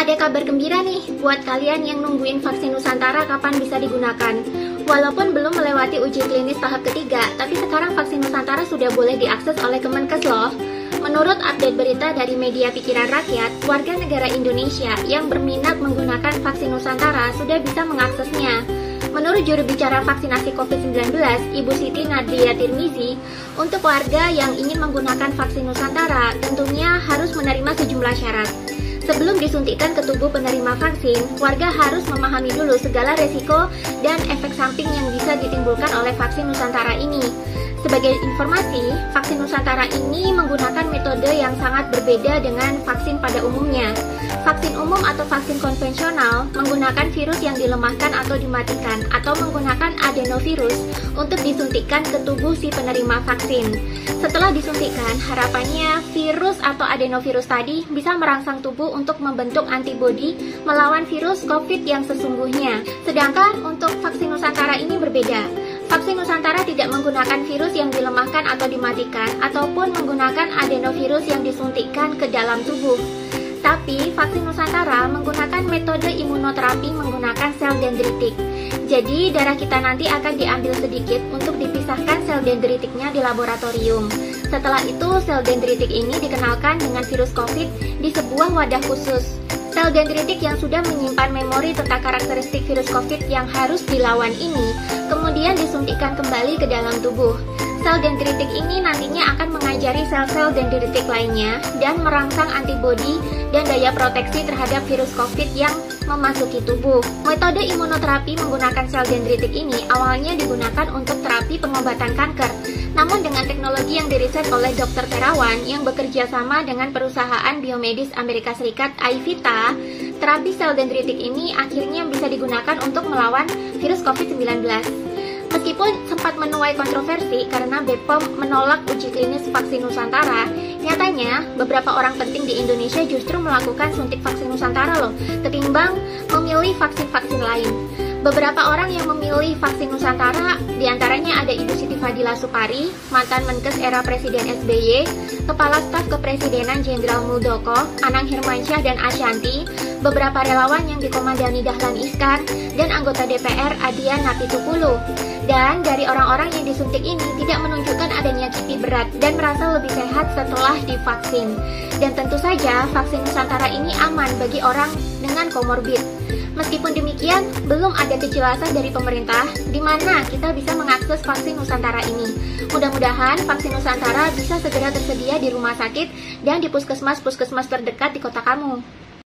Ada kabar gembira nih buat kalian yang nungguin vaksin Nusantara kapan bisa digunakan. Walaupun belum melewati uji klinis tahap ketiga, tapi sekarang vaksin Nusantara sudah boleh diakses oleh Kemenkes loh. Menurut update berita dari media Pikiran Rakyat, warga negara Indonesia yang berminat menggunakan vaksin Nusantara sudah bisa mengaksesnya. Menurut juru bicara vaksinasi COVID-19, Ibu Siti Nadia Tirmizi, untuk warga yang ingin menggunakan vaksin Nusantara tentunya harus menerima sejumlah syarat. Sebelum disuntikkan ke tubuh penerima vaksin, warga harus memahami dulu segala resiko dan efek samping yang bisa ditimbulkan oleh vaksin Nusantara ini. Sebagai informasi, vaksin Nusantara ini menggunakan metode yang sangat berbeda dengan vaksin pada umumnya. Vaksin umum atau vaksin konvensional menggunakan virus yang dilemahkan atau dimatikan, atau menggunakan adenovirus untuk disuntikkan ke tubuh si penerima vaksin. Setelah disuntikkan, harapannya virus atau adenovirus tadi bisa merangsang tubuh untuk membentuk antibodi melawan virus COVID yang sesungguhnya. Sedangkan untuk vaksin Nusantara ini berbeda. Vaksin Nusantara tidak menggunakan virus yang dilemahkan atau dimatikan, ataupun menggunakan adenovirus yang disuntikkan ke dalam tubuh. Tapi vaksin Nusantara menggunakan metode imunoterapi menggunakan sel dendritik. Jadi darah kita nanti akan diambil sedikit untuk dipisahkan sel dendritiknya di laboratorium. Setelah itu sel dendritik ini dikenalkan dengan virus COVID di sebuah wadah khusus. Sel dendritik yang sudah menyimpan memori tentang karakteristik virus COVID yang harus dilawan ini kemudian disuntikkan kembali ke dalam tubuh. Sel dendritik ini nantinya akan mengajari sel-sel dendritik lainnya dan merangsang antibodi dan daya proteksi terhadap virus COVID yang memasuki tubuh. Metode imunoterapi menggunakan sel dendritik ini awalnya digunakan untuk terapi pengobatan kanker. Namun dengan teknologi yang diriset oleh Dr. Terawan yang bekerja sama dengan perusahaan biomedis Amerika Serikat iVita, terapi sel dendritik ini akhirnya bisa digunakan untuk melawan virus COVID-19. Meskipun sempat menuai kontroversi karena BPOM menolak uji klinis vaksin Nusantara, nyatanya beberapa orang penting di Indonesia justru melakukan suntik vaksin Nusantara loh, ketimbang memilih vaksin-vaksin lain. Beberapa orang yang memilih vaksin Nusantara, diantaranya ada Ibu Siti Fadila Supari, mantan Menkes era Presiden SBY, Kepala Staf Kepresidenan Jenderal Muldoko, Anang Hermansyah dan Ashanti, beberapa relawan yang dikomandani Dahlan Iskan, dan anggota DPR Adian Napitupulu. Dan dari orang-orang yang disuntik ini tidak menunjukkan adanya kipi berat dan merasa lebih sehat setelah divaksin. Dan tentu saja vaksin Nusantara ini aman bagi orang dengan komorbid. Meskipun demikian, belum ada kejelasan dari pemerintah di mana kita bisa mengakses vaksin Nusantara ini. Mudah-mudahan vaksin Nusantara bisa segera tersedia di rumah sakit dan di puskesmas-puskesmas terdekat di kota kamu.